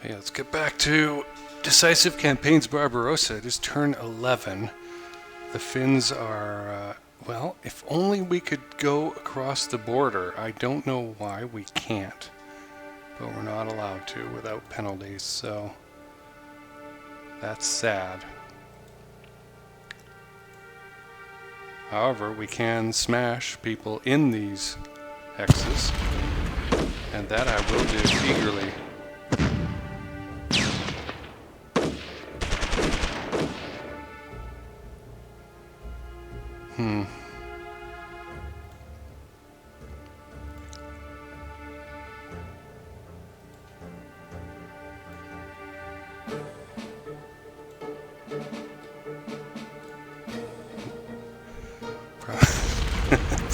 Hey, let's get back to Decisive Campaigns Barbarossa. It is turn 11. The Finns are, well, if only we could go across the border. I don't know why we can't, but we're not allowed to without penalties, so that's sad. However, we can smash people in these hexes, and that I will do eagerly.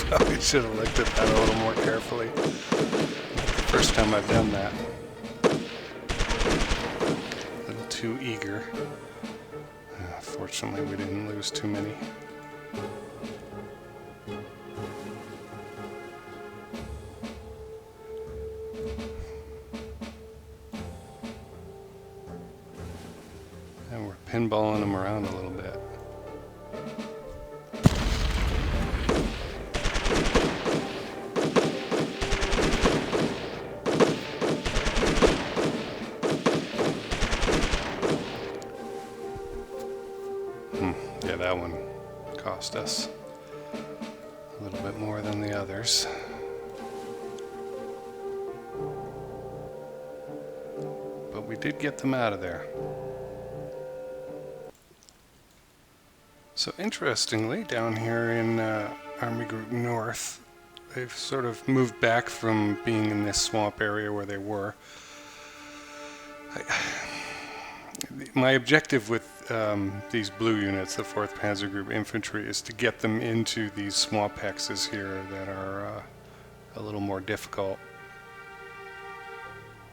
Probably should have looked at that a little more carefully. Not the first time I've done that. A little too eager. Fortunately, we didn't lose too many. And we're pinballing them around a little bit. Yeah, that one cost us a little bit more than the others. But we did get them out of there. So interestingly, down here in Army Group North, they've sort of moved back from being in this swamp area where they were. My objective with these blue units, the 4th Panzer Group Infantry, is to get them into these swamp hexes here that are a little more difficult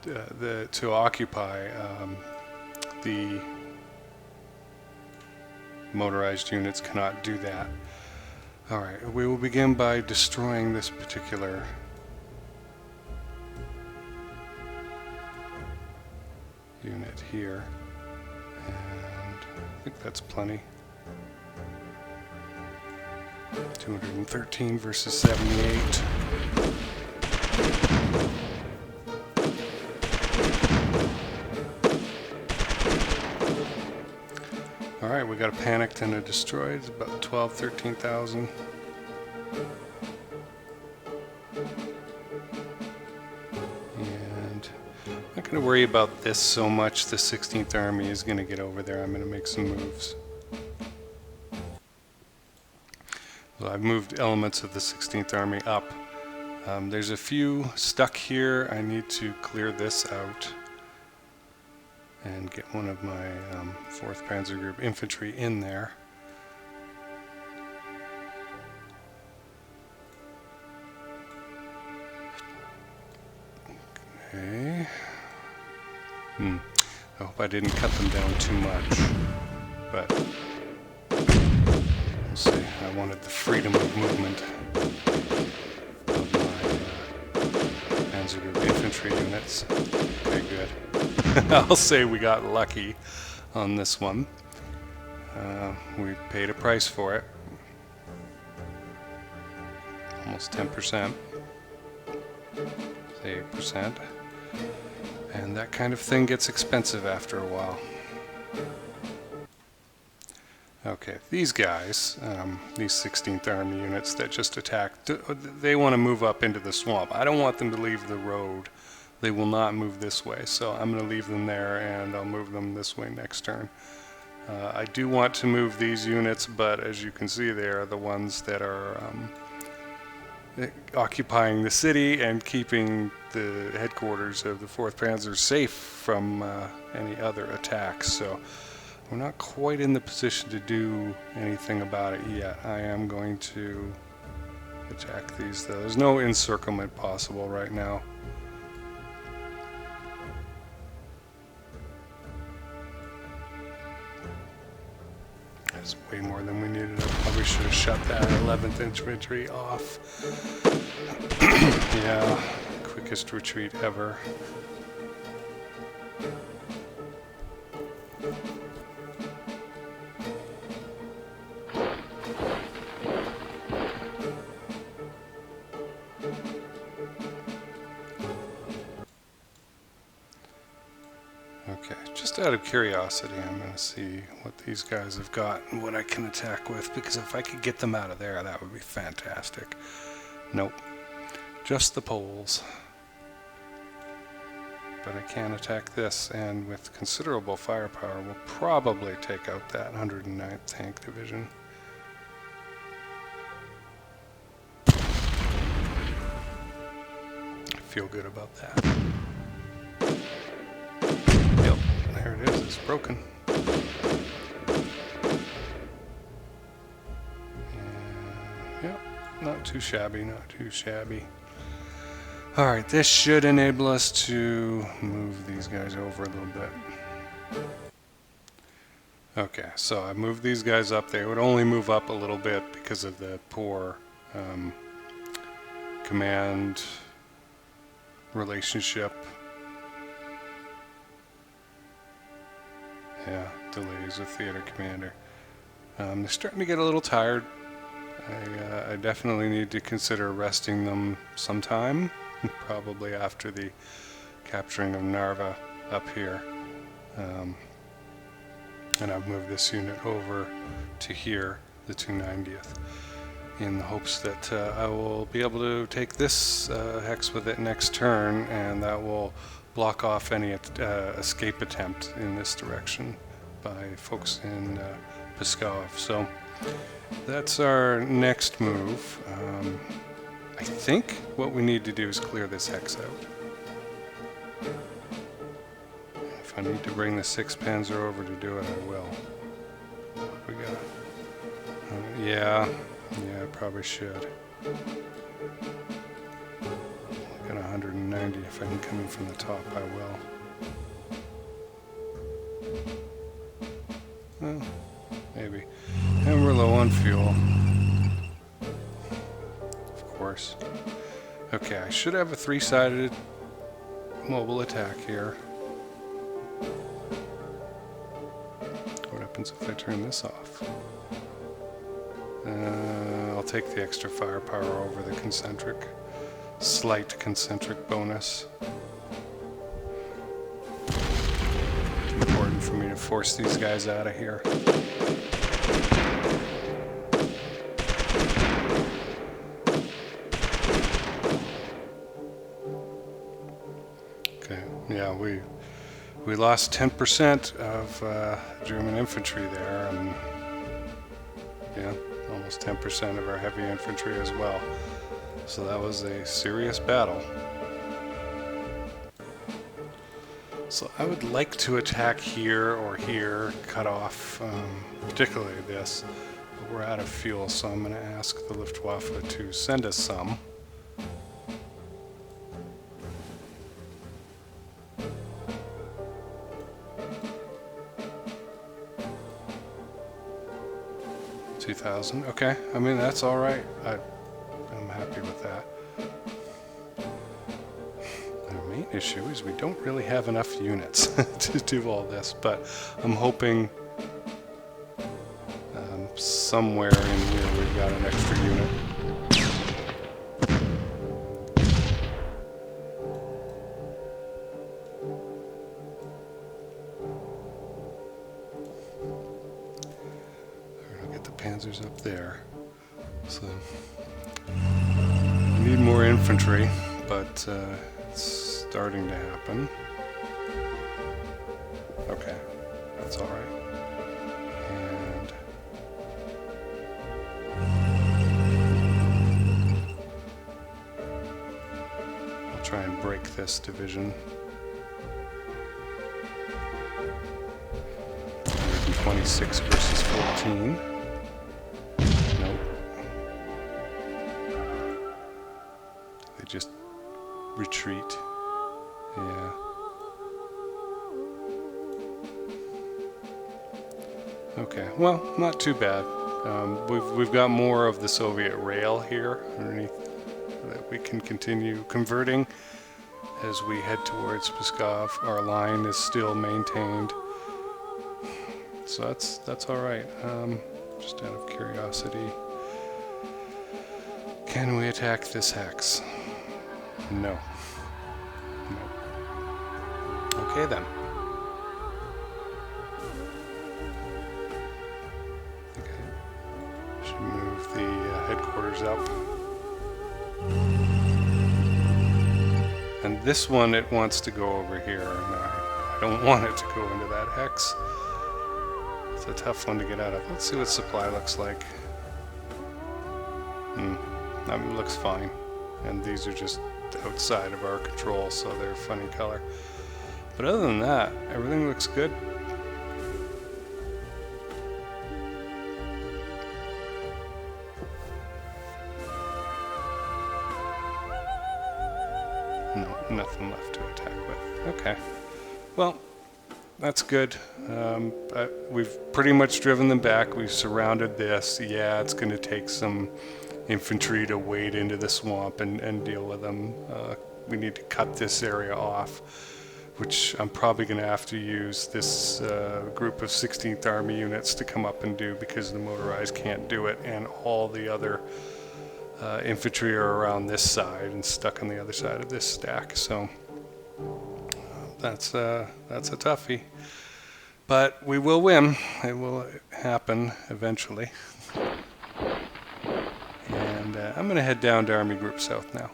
to occupy. The motorized units cannot do that. Alright, we will begin by destroying this particular unit here. And I think that's plenty. 213 versus 78. Alright, we got a panicked and a destroyed. It's about 13,000. And I'm not going to worry about this so much. The 16th Army is going to get over there. I'm going to make some moves. So I've moved elements of the 16th Army up. There's a few stuck here. I need to clear this out and get one of my 4th Panzer Group infantry in there. Okay. I hope I didn't cut them down too much, but we'll see. I wanted the freedom of movement of my Panzer Group infantry units. Okay, good. I'll say we got lucky on this one. We paid a price for it. Almost 10%. Say 8%. And that kind of thing gets expensive after a while. Okay, these guys, these 16th Army units that just attacked, they want to move up into the swamp. I don't want them to leave the road. They will not move this way, so I'm going to leave them there and I'll move them this way next turn. I do want to move these units, but as you can see, they are the ones that are occupying the city and keeping the headquarters of the 4th Panzer safe from any other attacks. So we're not quite in the position to do anything about it yet. I am going to attack these though. There's no encirclement possible right now. That's way more than we needed. I probably should have shut that 11th infantry off. Yeah, quickest retreat ever. Okay, just out of curiosity, I'm going to see what these guys have got and what I can attack with, because if I could get them out of there, that would be fantastic. Nope, just the poles. But I can attack this, and with considerable firepower, we'll probably take out that 109th Tank Division. I feel good about that. Yep, there it is, it's broken. And, yep, not too shabby, not too shabby. Alright, this should enable us to move these guys over a little bit. Okay, so I moved these guys up. They would only move up a little bit because of the poor command relationship. Yeah, delays with theater commander. They're starting to get a little tired. I definitely need to consider resting them sometime. Probably after the capturing of Narva up here. And I've moved this unit over to here, the 290th, in the hopes that I will be able to take this hex with it next turn, and that will block off any escape attempt in this direction by folks in Pskov. So that's our next move. I think what we need to do is clear this hex out. If I need to bring the 6 Panzer over to do it, I will. What we got? Yeah, I probably should. Look at 190. If I can come in from the top, I will. Well, maybe. And we're low on fuel. Okay, I should have a 3-sided mobile attack here. What happens if I turn this off? I'll take the extra firepower over the concentric. Slight concentric bonus. Important for me to force these guys out of here. Yeah, we lost 10% of German infantry there, and yeah, almost 10% of our heavy infantry as well. So that was a serious battle. So I would like to attack here or here, cut off, particularly this, but we're out of fuel, so I'm going to ask the Luftwaffe to send us some. Okay, I mean, that's all right. I'm happy with that. The main issue is we don't really have enough units to do all this, but I'm hoping somewhere in here we've got an extra unit. Panzers up there, so I need more infantry, but it's starting to happen. Okay, that's all right. And I'll try and break this division. 126 versus 14. Just retreat. Yeah. Okay. Well, not too bad. We've got more of the Soviet rail here underneath that we can continue converting as we head towards Pskov. Our line is still maintained, so that's all right. Just out of curiosity, can we attack this hex? No. Okay then. Okay. Should move the headquarters up. And this one, it wants to go over here, and I don't want it to go into that hex. It's a tough one to get out of. Let's see what supply looks like. That looks fine. And these are just outside of our control, so they're a funny color. But other than that, everything looks good. No, nothing left to attack with. Okay. Well, that's good. We've pretty much driven them back. We've surrounded this. Yeah, it's going to take some infantry to wade into the swamp and deal with them. We need to cut this area off, which I'm probably going to have to use this group of 16th Army units to come up and do, because the motorized can't do it, and all the other infantry are around this side and stuck on the other side of this stack. So that's a toughie, but we will win. It will happen eventually. And I'm going to head down to Army Group South now.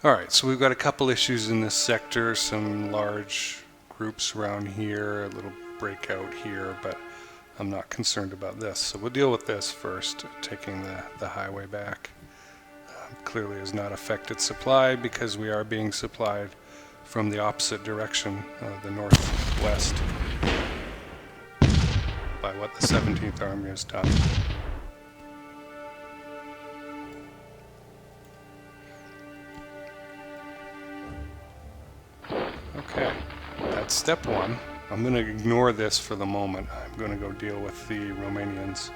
Alright, so we've got a couple issues in this sector, some large groups around here, a little breakout here, but I'm not concerned about this. So we'll deal with this first, taking the highway back. Clearly has not affected supply, because we are being supplied from the opposite direction, the northwest, by what the 17th Army has done. Okay, that's step one. I'm going to ignore this for the moment. I'm going to go deal with the Romanians.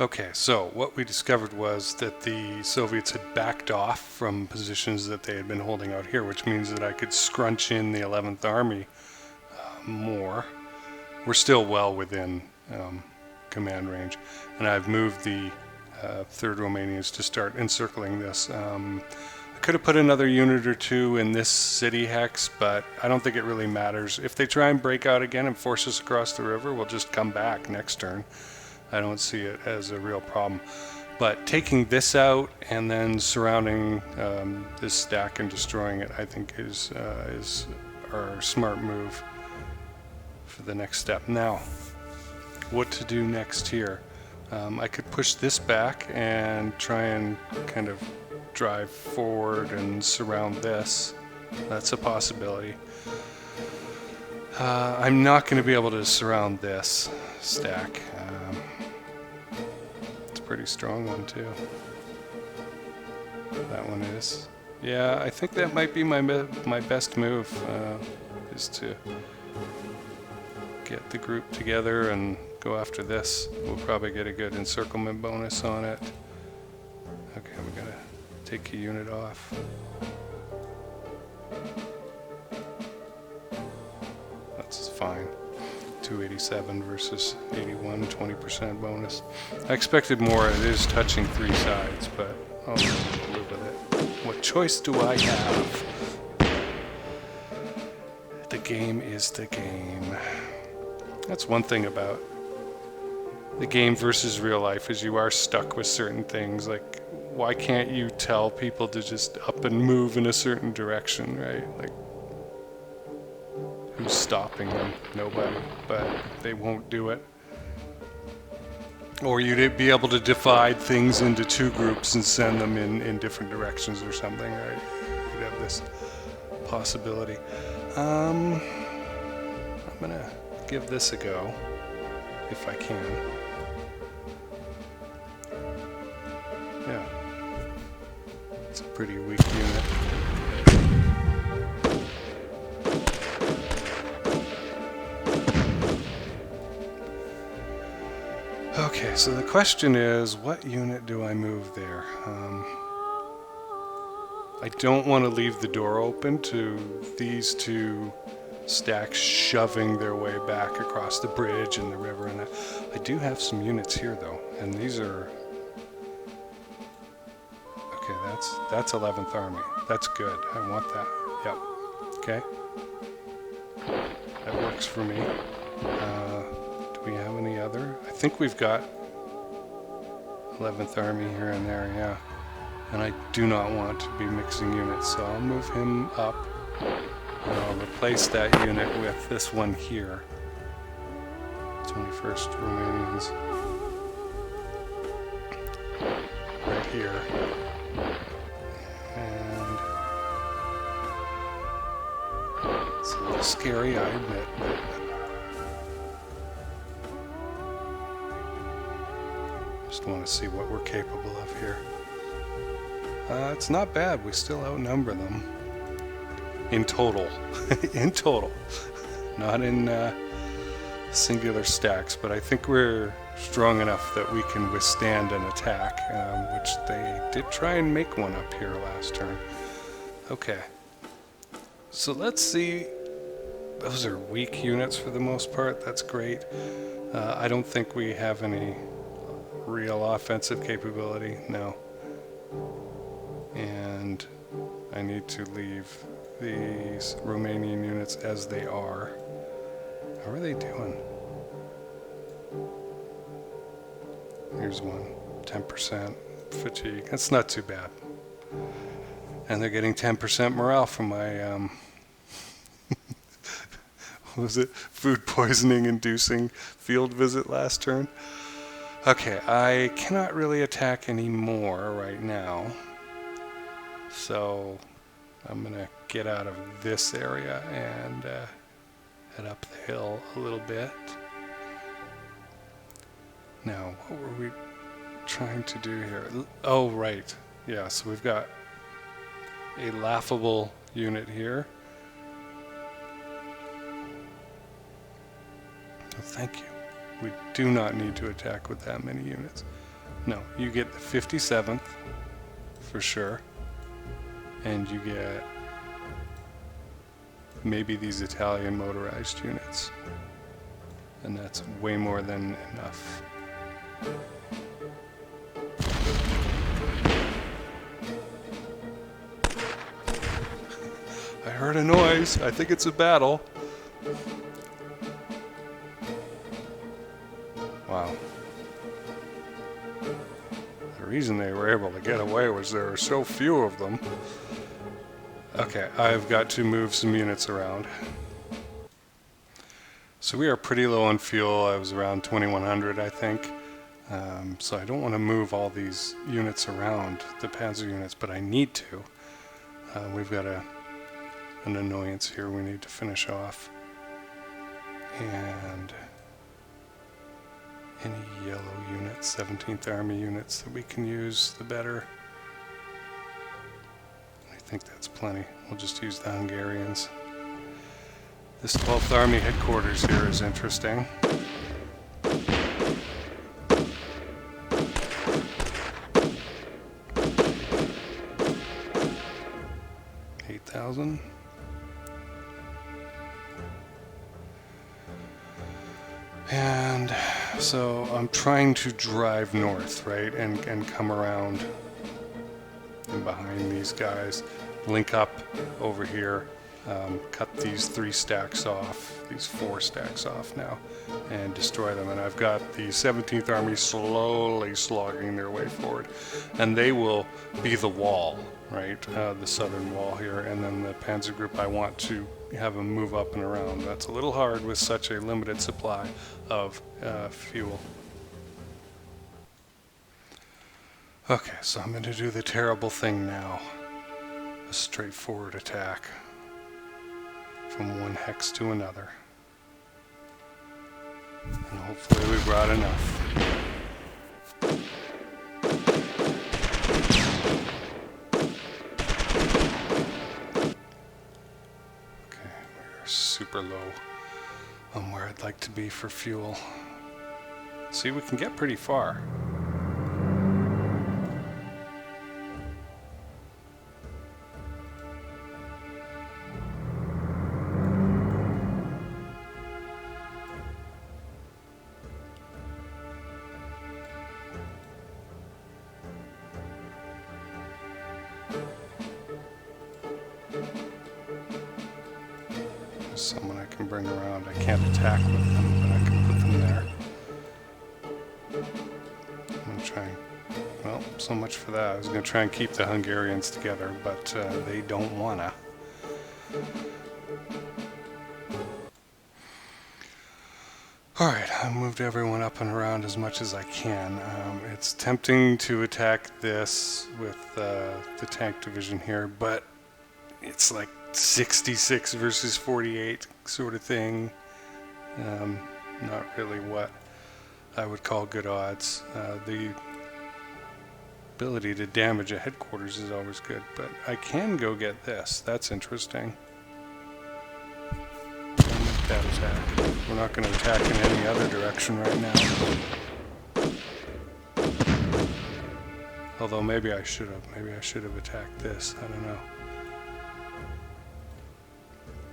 Okay, so what we discovered was that the Soviets had backed off from positions that they had been holding out here, which means that I could scrunch in the 11th Army more. We're still well within command range, and I've moved the 3rd Romanians to start encircling this. I could have put another unit or two in this city hex, but I don't think it really matters. If they try and break out again and force us across the river, we'll just come back next turn. I don't see it as a real problem. But taking this out and then surrounding this stack and destroying it, I think is our smart move for the next step. Now, what to do next here? I could push this back and try and kind of drive forward and surround this. That's a possibility. I'm not going to be able to surround this stack. It's a pretty strong one too. That one is. Yeah, I think that might be my best move, is to get the group together and go after this. We'll probably get a good encirclement bonus on it. Okay, we gotta take a unit off. That's fine. 287 versus 81, 20% bonus. I expected more. It is touching 3 sides, but I'll live with it. What choice do I have? The game is the game. That's one thing about the game versus real life, is you are stuck with certain things. Like, why can't you tell people to just up and move in a certain direction, right? Like, who's stopping them? Nobody. But they won't do it. Or you'd be able to divide things into 2 groups and send them in different directions or something, right? You'd have this possibility. I'm gonna give this a go, if I can. Yeah. It's a pretty weak unit. Okay, so the question is, what unit do I move there? I don't want to leave the door open to these 2 stacks shoving their way back across the bridge and the river and that. I do have some units here though, and these are... Okay, that's 11th Army. That's good. I want that. Yep. Okay. That works for me. Do we have any other? I think we've got 11th Army here and there, yeah. And I do not want to be mixing units, so I'll move him up. And I'll replace that unit with this one here. 21st Romanians. Right here. And it's a little scary, I admit. Just want to see what we're capable of here. It's not bad. We still outnumber them. In total. In total. Not in singular stacks, but I think we're strong enough that we can withstand an attack, which they did try and make one up here last turn. Okay. So let's see. Those are weak units for the most part. That's great. I don't think we have any real offensive capability. No. And I need to leave these Romanian units as they are. How are they doing? Here's one. 10% fatigue. That's not too bad. And they're getting 10% morale from my, what was it? Food poisoning inducing field visit last turn. Okay, I cannot really attack anymore right now. So I'm going to get out of this area and head up the hill a little bit. Now, what were we trying to do here? Oh, right. Yeah, so we've got a laughable unit here. Oh, thank you. We do not need to attack with that many units. No, you get the 57th for sure. And you get maybe these Italian motorized units. And that's way more than enough. I heard a noise. I think it's a battle. Wow. The reason they were able to get away was there were so few of them. Okay, I've got to move some units around. So we are pretty low on fuel. I was around 2100, I think. So I don't want to move all these units around, the panzer units, but I need to. We've got an annoyance here we need to finish off. And any yellow units, 17th Army units that we can use, the better. I think that's plenty. We'll just use the Hungarians. This 12th Army headquarters here is interesting. 8,000. And so I'm trying to drive north, right, and come around and behind these guys, link up over here, cut these 3 stacks off, these 4 stacks off now, and destroy them. And I've got the 17th Army slowly slogging their way forward, and they will be the wall, right, the southern wall here, and then the panzer group I want to have them move up and around. That's a little hard with such a limited supply of fuel. Okay, so I'm going to do the terrible thing now. A straightforward attack from one hex to another. And hopefully we brought enough. Okay, we're super low on where I'd like to be for fuel. See, we can get pretty far. someone I can bring around. I can't attack with them, but I can put them there. I'm trying. Well, so much for that. I was going to try and keep the Hungarians together, but they don't wanna. Alright, I've moved everyone up and around as much as I can. It's tempting to attack this with the tank division here, but it's like 66 versus 48 sort of thing. Not really what I would call good odds. The ability to damage a headquarters is always good, but I can go get this. That's interesting. I'll make that attack. We're not going to attack in any other direction right now. Although maybe I should have. Maybe I should have attacked this. I don't know.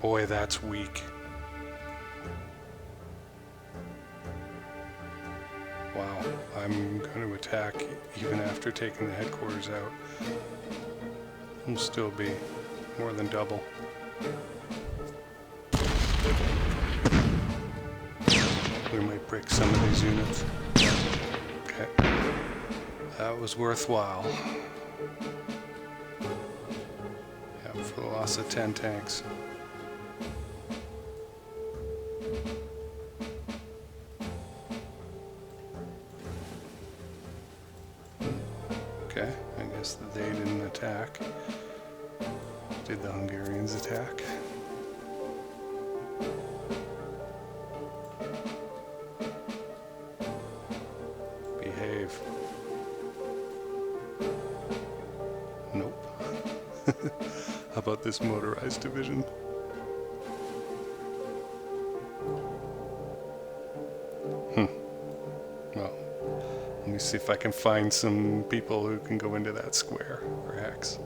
Boy, that's weak. Wow, I'm going to attack even after taking the headquarters out. It'll still be more than double. We might break some of these units. Okay. That was worthwhile. Yeah, for the loss of 10 tanks. Okay, I guess that they didn't attack. Did the Hungarians attack? Behave. Nope. How about this motorized division? Well, let me see if I can find some people who can go into that square or hex.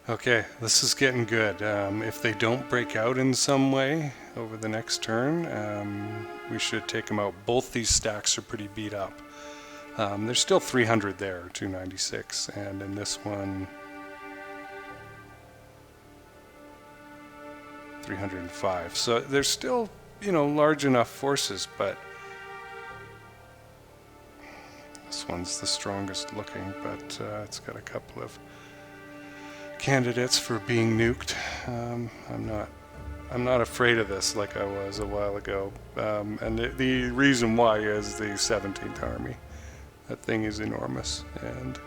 Okay, this is getting good. If they don't break out in some way over the next turn, we should take them out. Both these stacks are pretty beat up. There's still 300 there, 296, and in this one, 305. So there's still, you know, large enough forces, but this one's the strongest looking, but it's got a couple of candidates for being nuked. I'm not afraid of this like I was a while ago, and the reason why is the 17th Army. That thing is enormous, and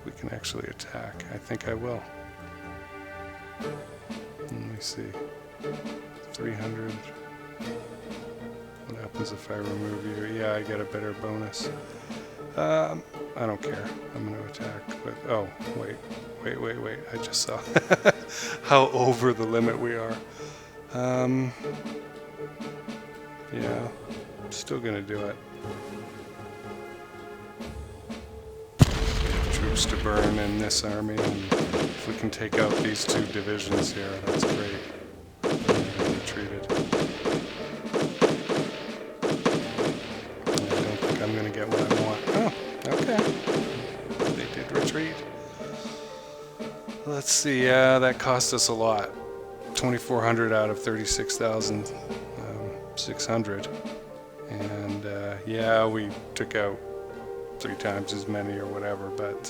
we can actually attack. I think I will. Let me see. 300. What happens if I remove you? Yeah, I get a better bonus. I don't care. I'm going to attack with... Oh, wait. I just saw how over the limit we are. Yeah, I'm still going to do it. Troops to burn in this army, and if we can take out these two divisions here, that's great. Retreated. I don't think I'm going to get what I want. Oh, okay. They did retreat. Let's see, yeah, that cost us a lot. 2,400 out of 36,600. And yeah, we took out 3 times as many or whatever, but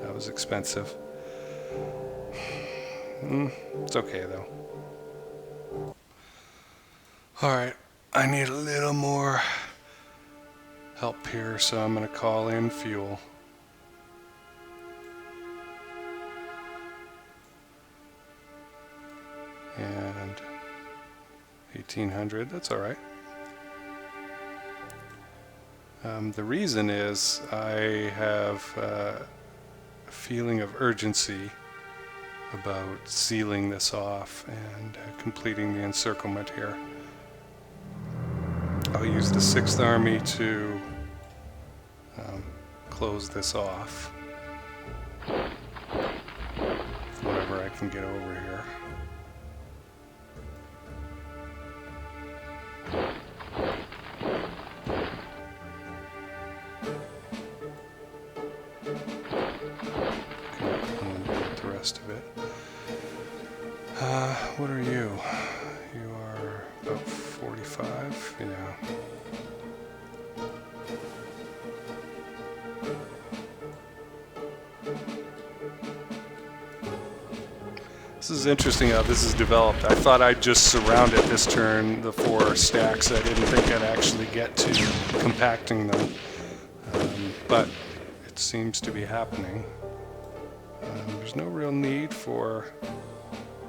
that was expensive. It's okay though. Alright, I need a little more help here, so I'm going to call in fuel. And 1,800, that's alright. The reason is I have a feeling of urgency about sealing this off and completing the encirclement here. I'll use the 6th Army to close this off. Whatever I can get over here. Of it. yeah. This is interesting how this is developed. I thought I'd just surround it this turn, the 4 stacks. I didn't think I'd actually get to compacting them. But it seems to be happening. There's no real need for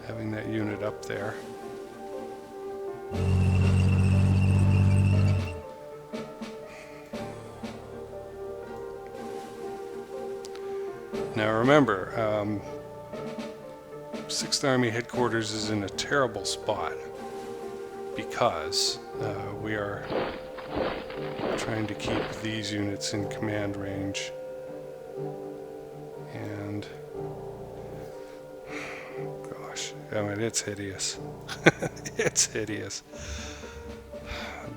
having that unit up there. Now remember, 6th Army headquarters is in a terrible spot because we are trying to keep these units in command range. And gosh, I mean, it's hideous. It's hideous.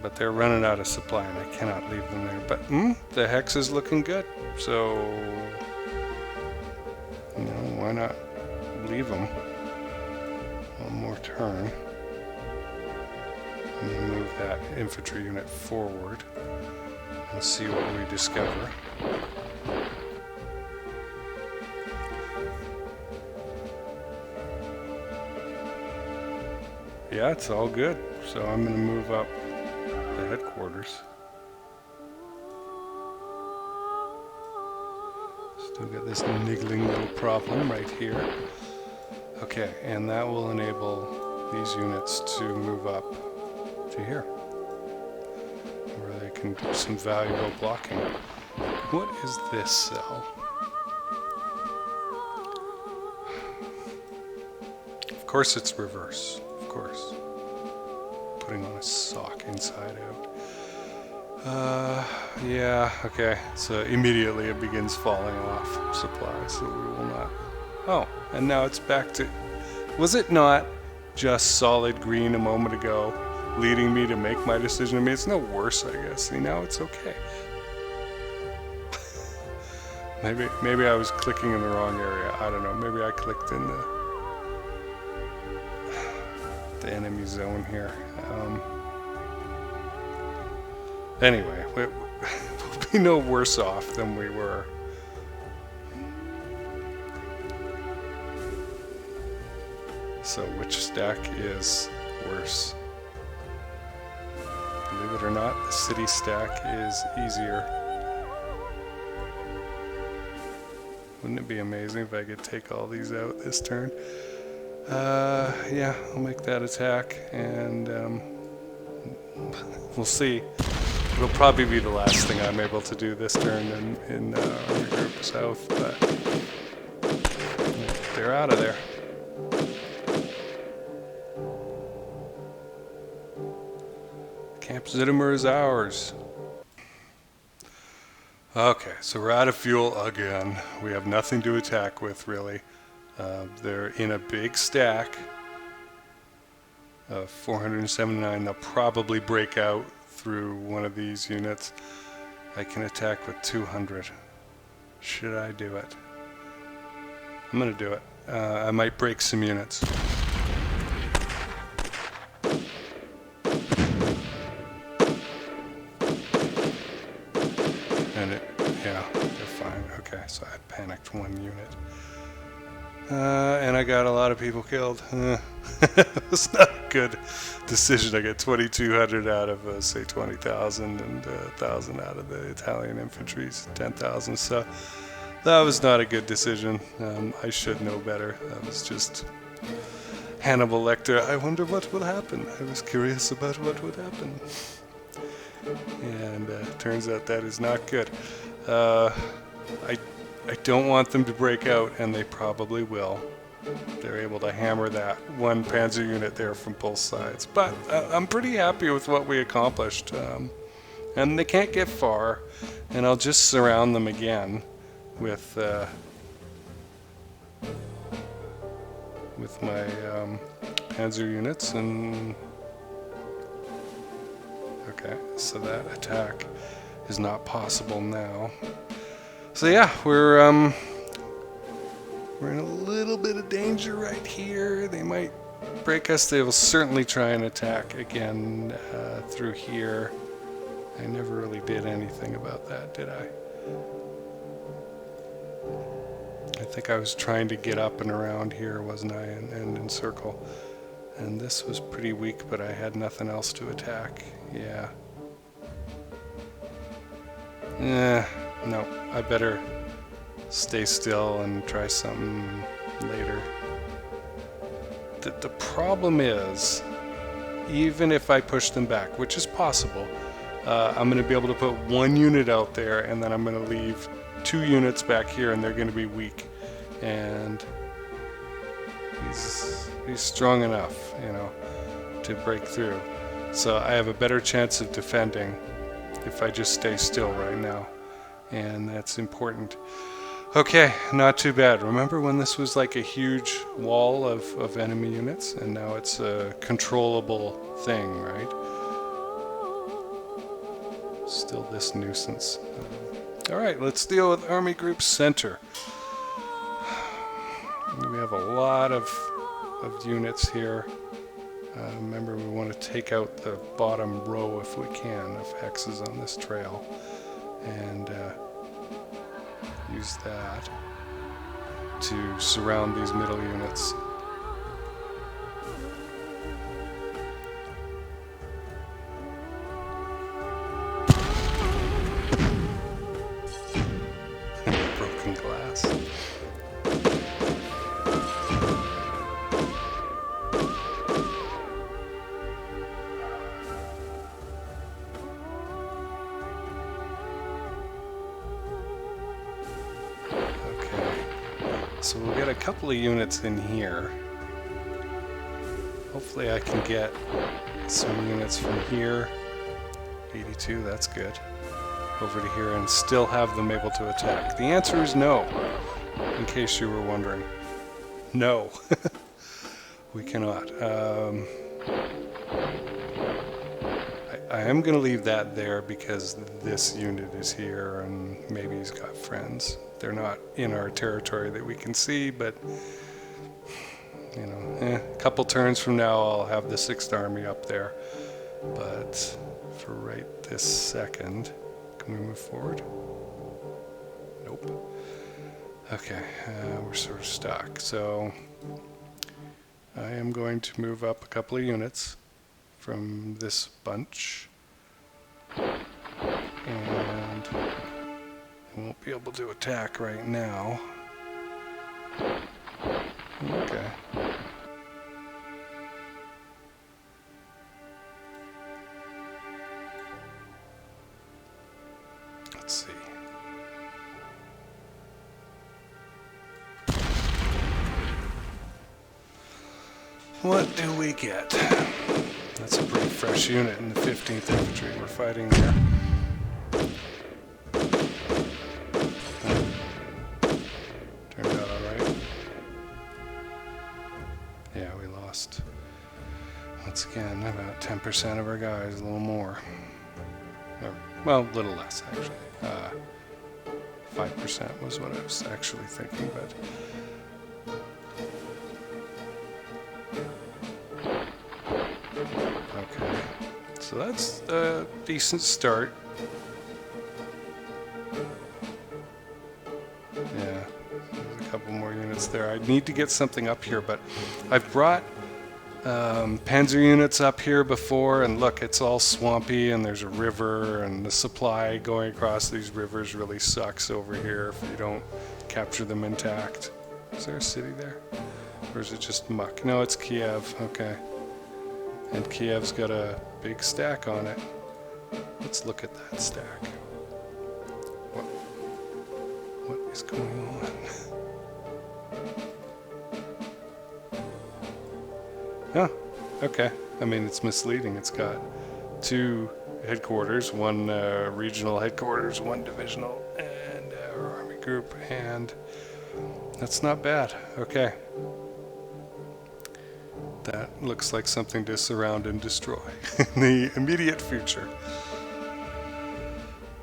But they're running out of supply and I cannot leave them there. But the hex is looking good, so you know, why not leave them one more turn and then move that infantry unit forward and see what we discover. Yeah, it's all good. So I'm going to move up the headquarters. Still got this niggling little problem right here. Okay, and that will enable these units to move up to here, where they can do some valuable blocking. What is this cell? Of course it's reverse, of course. Putting on a sock inside out. Yeah, okay. So immediately it begins falling off supply, so we will not. Oh, and now it's back to. Was it not just solid green a moment ago, leading me to make my decision? I mean, it's no worse, I guess. See, now it's okay. maybe I was clicking in the wrong area. I don't know. Maybe I clicked in the enemy zone here. Anyway, we'll be no worse off than we were. So which stack is worse? Believe it or not, the city stack is easier. Wouldn't it be amazing if I could take all these out this turn? Yeah, I'll make that attack, and we'll see. It'll probably be the last thing I'm able to do this turn in Army Group South, but they're out of there. Camp Zittimer is ours. Okay, so we're out of fuel again. We have nothing to attack with, really. They're in a big stack of 479. They'll probably break out through one of these units. I can attack with 200. Should I do it? I'm gonna do it. I might break some units. And yeah, they're fine. Okay, so I panicked one unit. And I got a lot of people killed. It's not a good decision. I got 2,200 out of, say, 20,000, and 1,000 out of the Italian infantry's 10,000. So that was not a good decision. I should know better. That was just Hannibal Lecter. I wonder what will happen. I was curious about what would happen. And turns out that is not good. I don't want them to break out, and they probably will. They're able to hammer that one panzer unit there from both sides. But I'm pretty happy with what we accomplished. And they can't get far, and I'll just surround them again with my panzer units. And okay, so that attack is not possible now. So yeah, we're in a little bit of danger right here. They might break us, they will certainly try and attack again through here. I never really did anything about that, did I? I think I was trying to get up and around here, wasn't I, and encircle. And this was pretty weak, but I had nothing else to attack. Yeah. No, I better stay still and try something later. The problem is, even if I push them back, which is possible, I'm going to be able to put one unit out there, and then I'm going to leave 2 units back here, and they're going to be weak. And he's strong enough, you know, to break through. So I have a better chance of defending if I just stay still right now, and that's important. Okay, not too bad. Remember when this was like a huge wall of enemy units, and now it's a controllable thing, right? Still this nuisance. Alright, let's deal with Army Group Center. We have a lot of units here. Remember, we want to take out the bottom row if we can of hexes on this trail, and use that to surround these middle units. Broken glass. So we'll get a couple of units in here. Hopefully I can get some units from here. 82, that's good. Over to here and still have them able to attack. The answer is no, in case you were wondering. No. We cannot. I am going to leave that there because this unit is here and maybe he's got friends. They're not in our territory that we can see, but you know, a couple turns from now I'll have the 6th Army up there. But for right this second, can we move forward? Nope. Okay, we're sort of stuck. So I am going to move up a couple of units from this bunch, and I won't be able to attack right now. Okay. Let's see. What do we get? That's a pretty fresh unit in the 15th Infantry we're fighting there. Turned out alright. Yeah, we lost, once again, about 10% of our guys, a little more. Or, well, a little less, actually. 5% was what I was actually thinking, but... Okay, so that's a decent start. Yeah, there's a couple more units there. I need to get something up here, but I've brought panzer units up here before, and look, it's all swampy and there's a river, and the supply going across these rivers really sucks over here if you don't capture them intact. Is there a city there? Or is it just muck? No, it's Kiev. Okay. And Kiev's got a big stack on it. Let's look at that stack. What is going on? Oh, okay. I mean, it's misleading. It's got 2 headquarters, 1 regional headquarters, 1 divisional, and our army group, and that's not bad. Okay. That looks like something to surround and destroy in the immediate future.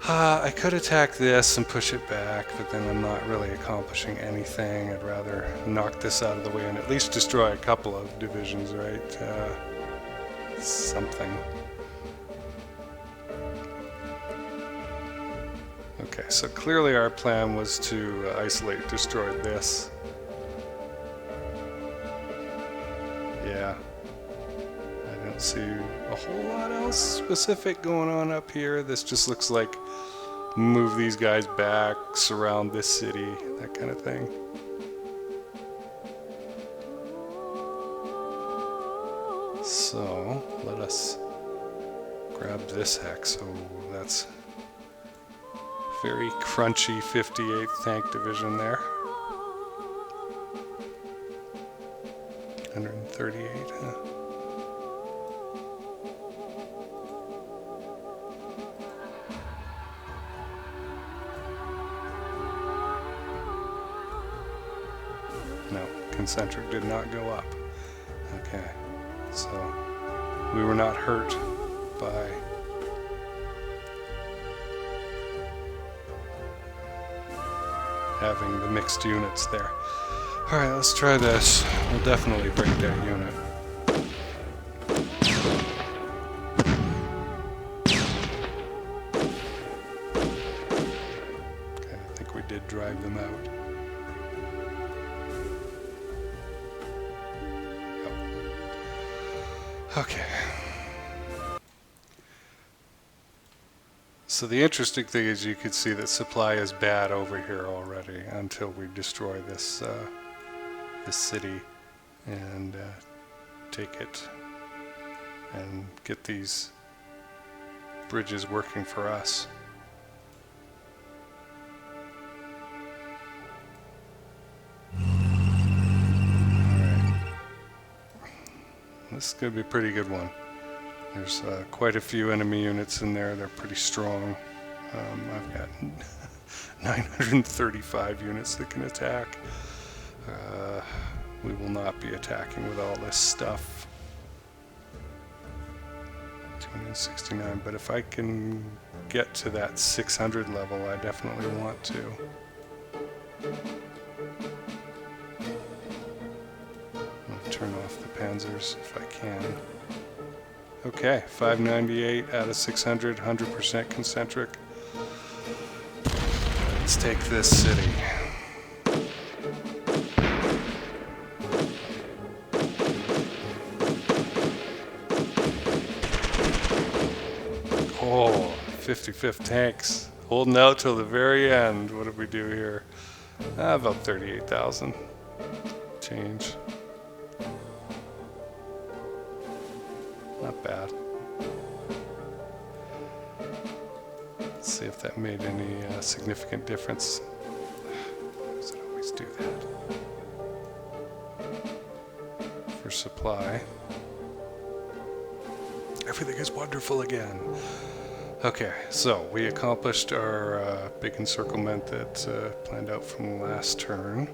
I could attack this and push it back, but then I'm not really accomplishing anything. I'd rather knock this out of the way and at least destroy a couple of divisions, right? Something. Okay, so clearly our plan was to isolate, destroy this. Yeah. I don't see a whole lot else specific going on up here. This just looks like move these guys back, surround this city, that kind of thing. So, let us grab this hex. Oh, that's very crunchy 58th Tank Division there. 138, huh? No, concentric did not go up. Okay, so we were not hurt by having the mixed units there. Alright, let's try this. We'll definitely break that unit. Okay, I think we did drive them out. Okay. So the interesting thing is you could see that supply is bad over here already until we destroy this this city and take it and get these bridges working for us. This is going to be a pretty good one. There's quite a few enemy units in there. They're pretty strong. I've got 935 units that can attack. We will not be attacking with all this stuff. 269, but if I can get to that 600 level, I definitely want to. Turn off the panzers if I can. Okay, 598 out of 600, 100% concentric. Let's take this city. Oh, 55th tanks. Holding out till the very end. What did we do here? About 38,000. Change. Not bad. Let's see if that made any significant difference. Why does it always do that? For supply. Everything is wonderful again. Okay, so we accomplished our big encirclement that planned out from last turn.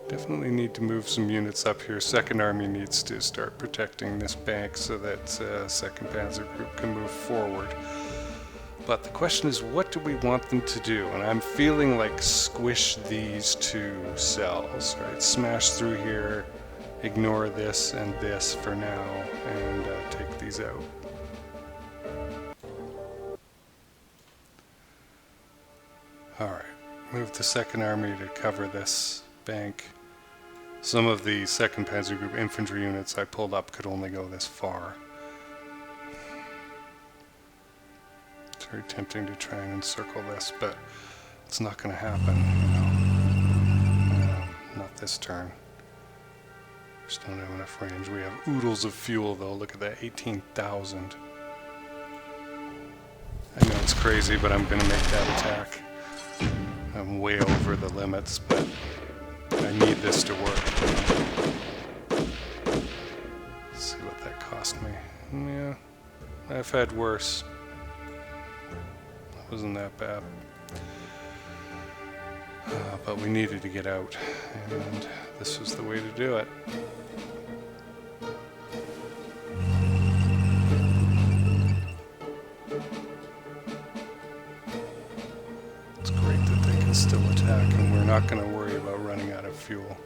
Definitely need to move some units up here. Second Army needs to start protecting this bank so that 2nd Panzer Group can move forward. But the question is, what do we want them to do? And I'm feeling like squish these two cells, right? Smash through here, ignore this and this for now, and take these out. Alright, move the 2nd Army to cover this bank. Some of the 2nd Panzer Group infantry units I pulled up could only go this far. It's very tempting to try and encircle this, but it's not going to happen, you know. Not this turn. Just don't have enough range. We have oodles of fuel, though. Look at that, 18,000. I know it's crazy, but I'm going to make that attack. I'm way over the limits, but I need this to work. Let's see what that cost me. Yeah, I've had worse. That wasn't that bad. But we needed to get out, and this was the way to do it. can still attack, and we're not going to worry about running out of fuel.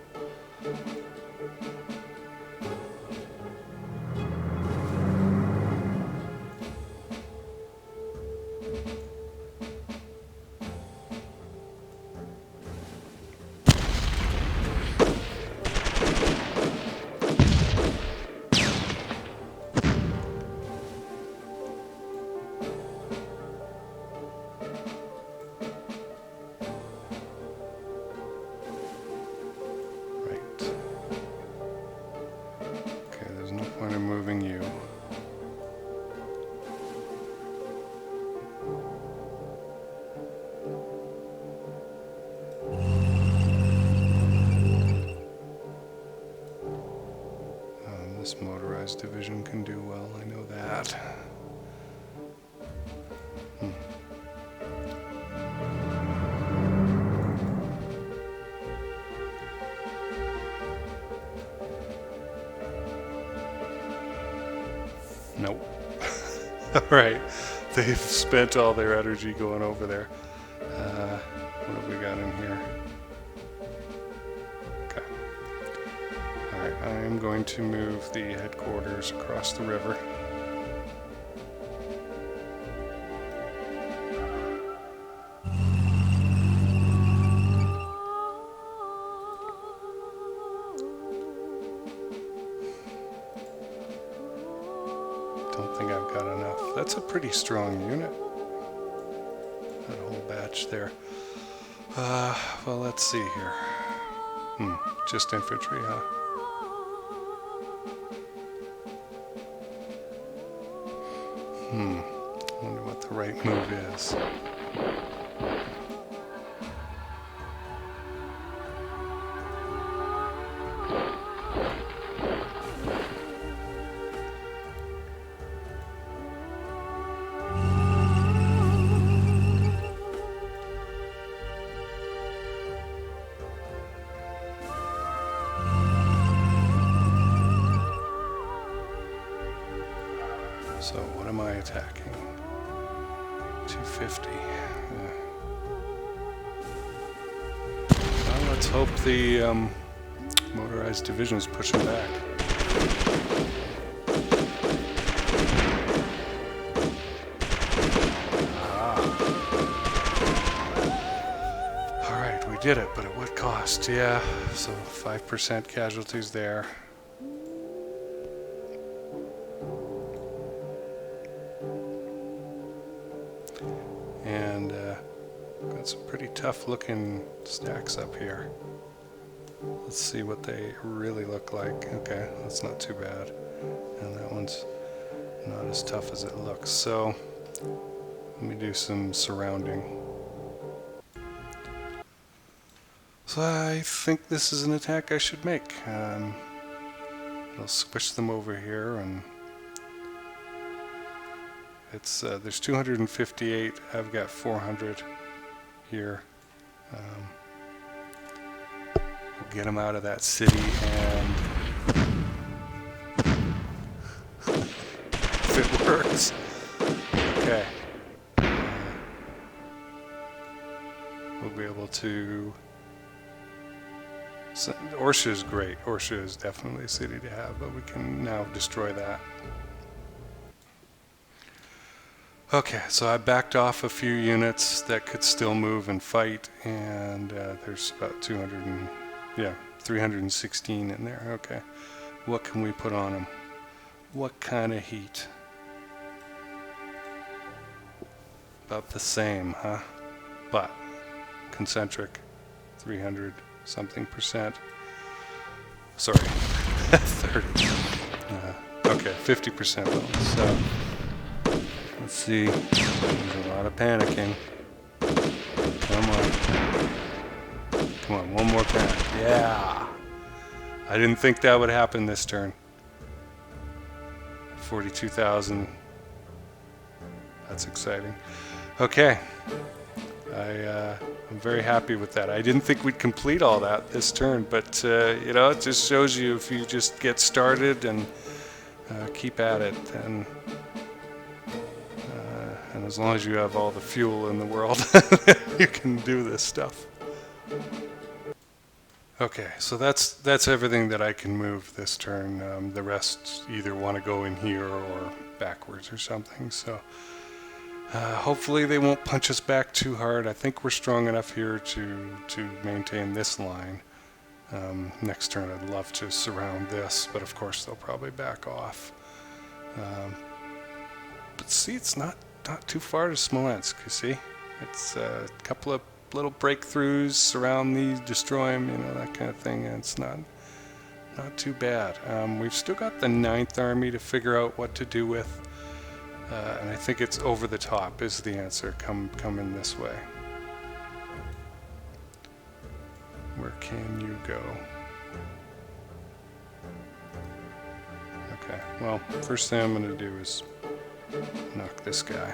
I'm moving you. This motorized division can do well, I know that. Nope. Alright, they've spent all their energy going over there. What have we got in here? Okay. Alright, I am going to move the headquarters across the river. Don't think I've got enough. That's a pretty strong unit. That whole batch there. Well, let's see here. Just infantry, huh? Wonder what the right move is. So what am I attacking? 250. Well, let's hope the motorized division is pushing back. Alright, we did it, but at what cost? Yeah, so 5% casualties there. And got some pretty tough looking stacks up here. Let's see what they really look like. Okay, that's not too bad. And that one's not as tough as it looks. So let me do some surrounding. So I think this is an attack I should make. I'll squish them over here, and it's there's 258. I've got 400 here. We'll get them out of that city, and if it works, okay, we'll be able to. Orsha is great. Orsha is definitely a city to have, but we can now destroy that. Okay, so I backed off a few units that could still move and fight, and there's about 316 in there. Okay, what can we put on them? What kind of heat? About the same, huh? But concentric, 300 something percent. Sorry, 30. Okay, 50% bonus. So let's see. There's a lot of panicking. Come on. Come on, one more panic. Yeah! I didn't think that would happen this turn. 42,000. That's exciting. Okay. I'm very happy with that. I didn't think we'd complete all that this turn, but you know, it just shows you if you just get started and keep at it, then And as long as you have all the fuel in the world, you can do this stuff. Okay, so that's everything that I can move this turn. The rest either want to go in here or backwards or something. So hopefully they won't punch us back too hard. I think we're strong enough here to maintain this line. Next turn I'd love to surround this, but of course they'll probably back off. But see, it's not too far to Smolensk, you see? It's a couple of little breakthroughs, surround these, destroy them, you know, that kind of thing, and it's not too bad. We've still got the 9th Army to figure out what to do with, and I think it's over the top is the answer. Come in this way. Where can you go? Okay, well, first thing I'm going to do is knock this guy.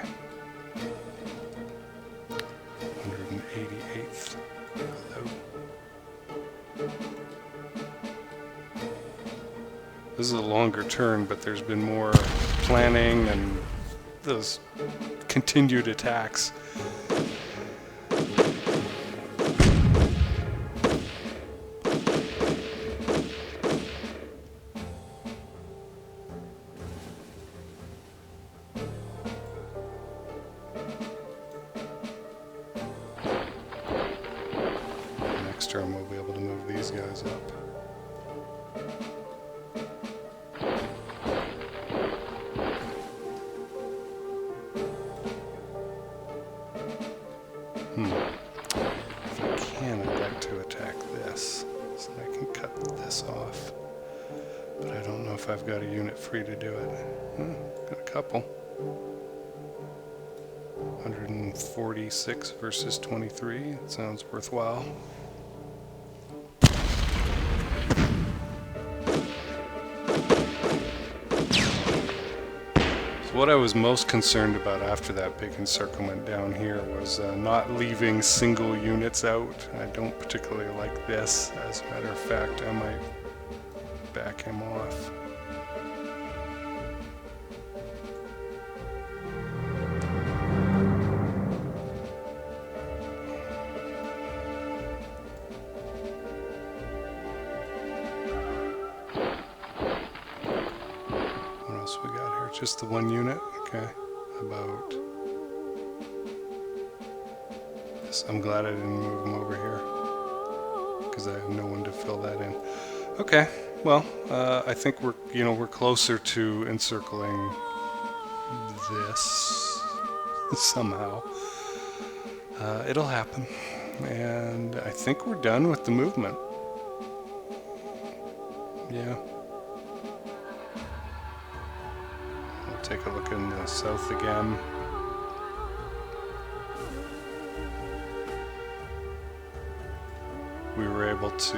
188th. Hello. This is a longer turn, but there's been more planning and those continued attacks. Turn we'll be able to move these guys up. If I can, I'd like to attack this, so I can cut this off. But I don't know if I've got a unit free to do it. Got a couple. 146 versus 23. That sounds worthwhile. What I was most concerned about after that big encirclement down here was not leaving single units out. I don't particularly like this. As a matter of fact, I might back him off. We got here just the one unit. Okay, about this. I'm glad I didn't move them over here because I have no one to fill that in. Okay, well, I think we're closer to encircling this somehow. It'll happen, and I think we're done with the movement. Yeah. Take a look in the south again. We were able to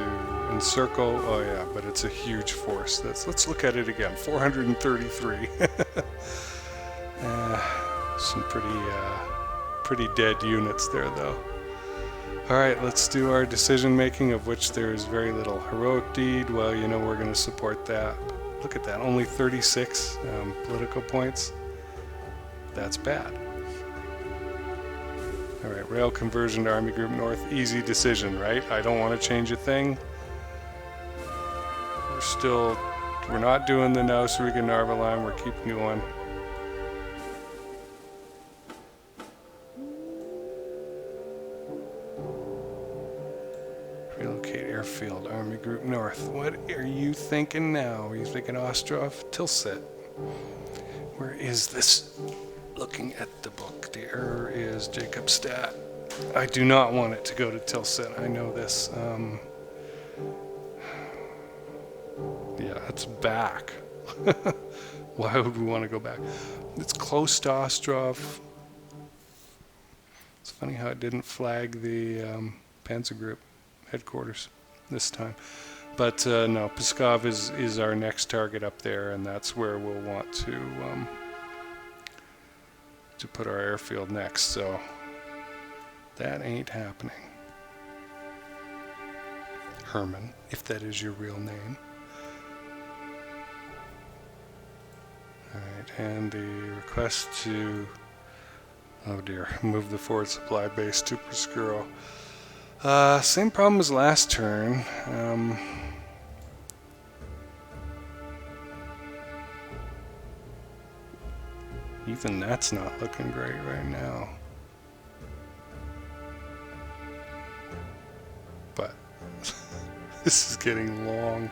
encircle. Oh yeah, but it's a huge force. Let's look at it again. 433. Some pretty dead units there, though. All right, let's do our decision making, of which there is very little. Heroic deed. Well, you know we're going to support that. Look at that, only 36 political points. That's bad. All right, rail conversion to Army Group North, easy decision, right? I don't want to change a thing. We're not doing the Nausriga-Narva line, we're keeping going. Relocate airfield, Army Group North. What are you thinking now? Are you thinking Ostrov? Tilsit. Where is this? Looking at the book, there is Jacobstadt. I do not want it to go to Tilsit. I know this. Yeah, it's back. Why would we want to go back? It's close to Ostrov. It's funny how it didn't flag the Panzer Group headquarters this time. But no, Pskov is our next target up there, and that's where we'll want to put our airfield next. So that ain't happening. Herman, if that is your real name. Alright, and the request to Oh dear, move the forward supply base to Prescuro. Same problem as last turn. Even that's not looking great right now. But this is getting long.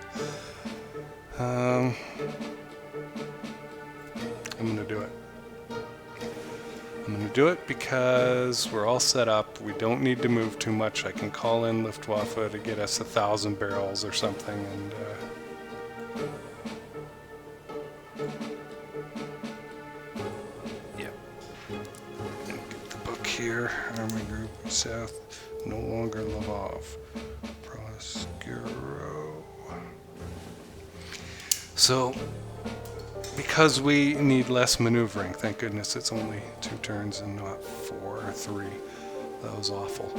I'm gonna do it. I'm going to do it because we're all set up. We don't need to move too much. I can call in Luftwaffe to get us 1,000 barrels or something. And yep. And get the book here. Army Group South. No longer Lvov. Proscuro. So, because we need less maneuvering, thank goodness it's only 2 turns and not 4 or 3. That was awful.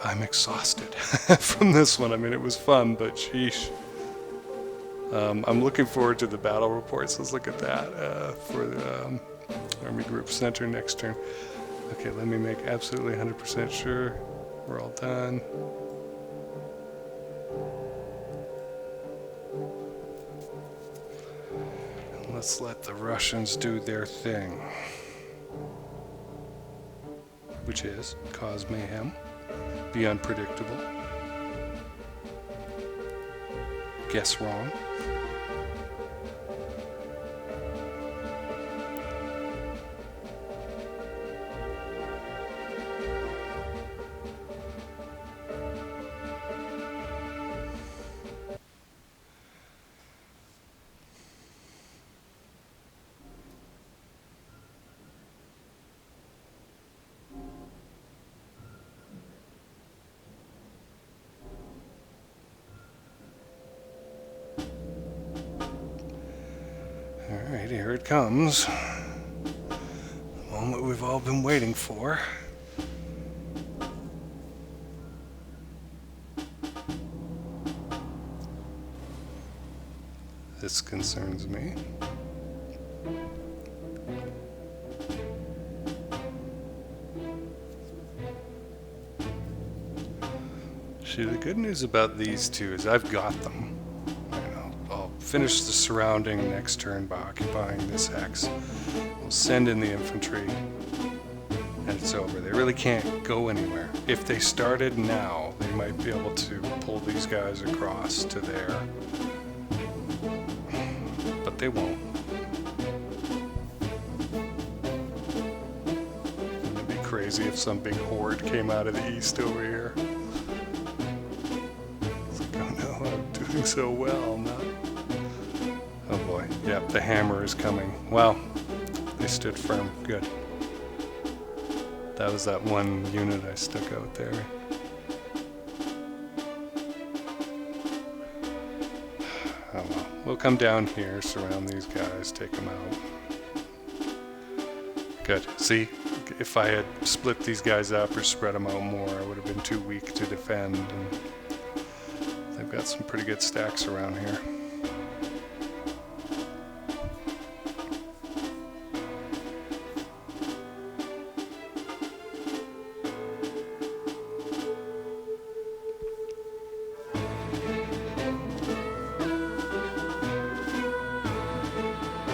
I'm exhausted from this one. I mean, it was fun, but sheesh. I'm looking forward to the battle reports. Let's look at that for the Army Group Center next turn. Okay, let me make absolutely 100% sure we're all done. Let's let the Russians do their thing, which is cause mayhem, be unpredictable, guess wrong. Alright, here it comes. The moment we've all been waiting for. This concerns me. See, the good news about these two is I've got them. I'll finish the surrounding next turn by occupying this hex. We'll send in the infantry, and it's over. They really can't go anywhere. If they started now, they might be able to pull these guys across to there. But they won't. Wouldn't it be crazy if some big horde came out of the east over here? It's like, oh no, I'm doing so well. I'm not. Oh boy. Yep, the hammer is coming. Wow. They stood firm. Good. That was that one unit I stuck out there. Oh well. We'll come down here, surround these guys, take them out. Good. See, if I had split these guys up or spread them out more, I would have been too weak to defend. And they've got some pretty good stacks around here.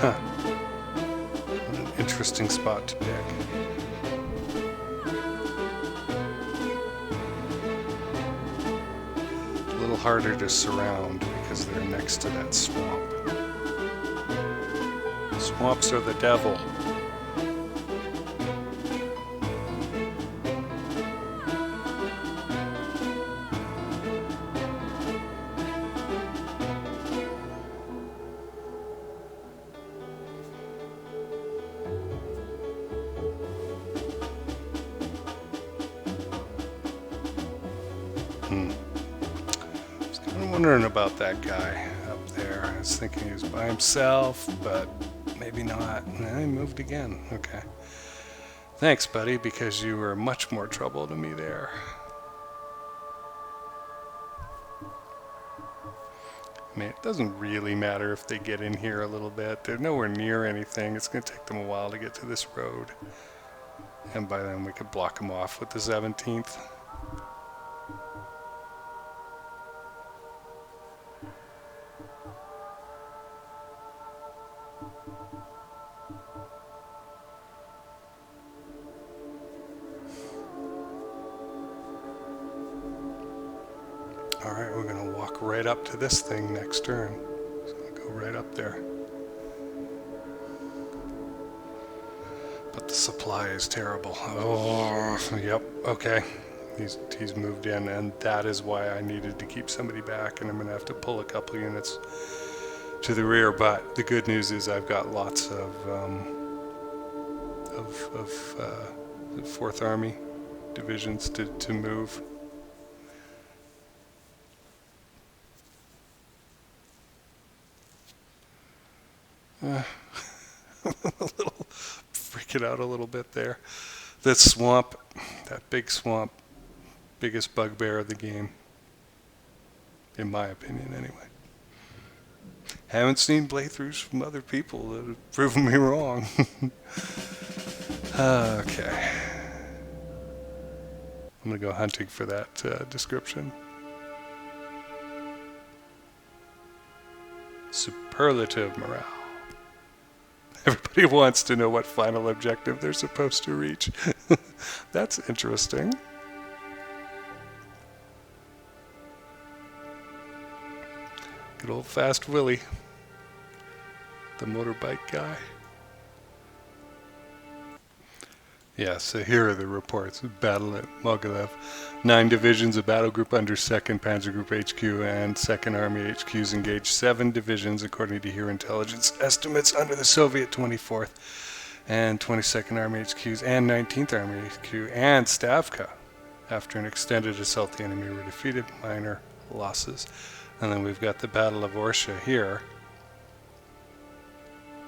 Huh. What an interesting spot to pick. A little harder to surround because they're next to that swamp. Swamps are the devil. I was kind of wondering about that guy up there. I was thinking he was by himself, but maybe not. No, he moved again. Okay. Thanks, buddy, because you were much more trouble to me there. I mean, it doesn't really matter if they get in here a little bit. They're nowhere near anything. It's going to take them a while to get to this road. And by then we could block them off with the 17th. Alright, we're going to walk right up to this thing next turn. It's going to go right up there. But the supply is terrible. Oh, yep, okay. He's moved in, and that is why I needed to keep somebody back, and I'm going to have to pull a couple units to the rear. But the good news is I've got lots of 4th Army divisions to move. I'm a little freaking out a little bit there. That swamp, that big swamp, biggest bugbear of the game, in my opinion anyway. Haven't seen playthroughs from other people that have proven me wrong. Okay. I'm going to go hunting for that description. Superlative morale. Everybody wants to know what final objective they're supposed to reach. That's interesting. Good old Fast Willie, the motorbike guy. Yeah, so here are the reports. Battle at Mogilev. 9 divisions of battle group under 2nd Panzer Group HQ and 2nd Army HQs engaged 7 divisions according to HERE intelligence estimates under the Soviet 24th and 22nd Army HQs and 19th Army HQ and Stavka. After an extended assault, the enemy were defeated, minor losses. And then we've got the Battle of Orsha here.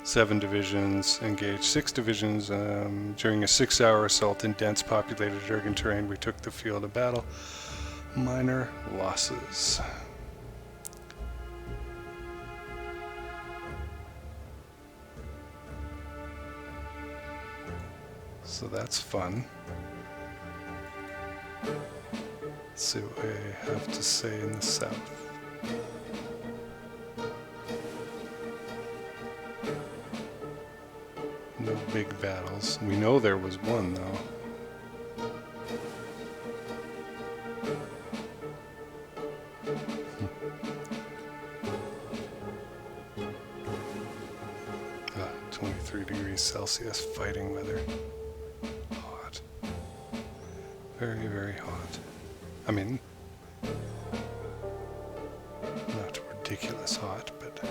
7 divisions engaged 6 divisions. During a 6-hour assault in dense populated urban terrain, we took the field of battle. Minor losses. So that's fun. Let's see what I have to say in the south. No big battles. We know there was one, though. 23 degrees Celsius, fighting weather. Hot. Very, very hot. I mean, not ridiculous hot, but...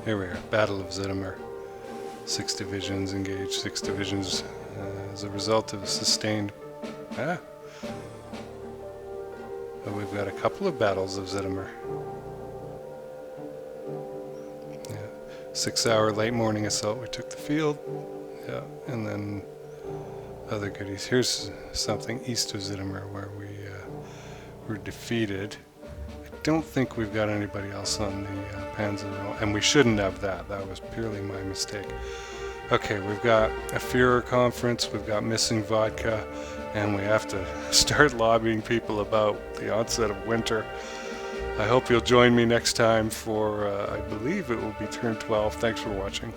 Here we are, Battle of Zhytomyr. 6 divisions engaged, 6 divisions as a result of sustained... But we've got a couple of battles of Zhytomyr. 6-hour late morning assault, we took the field. Yeah, and then other goodies. Here's something east of Zhytomyr where we were defeated. I don't think we've got anybody else on the Panzer, and we shouldn't have that. That was purely my mistake. Okay, we've got a Führer conference, we've got missing vodka, and we have to start lobbying people about the onset of winter. I hope you'll join me next time for, I believe it will be turn 12. Thanks for watching.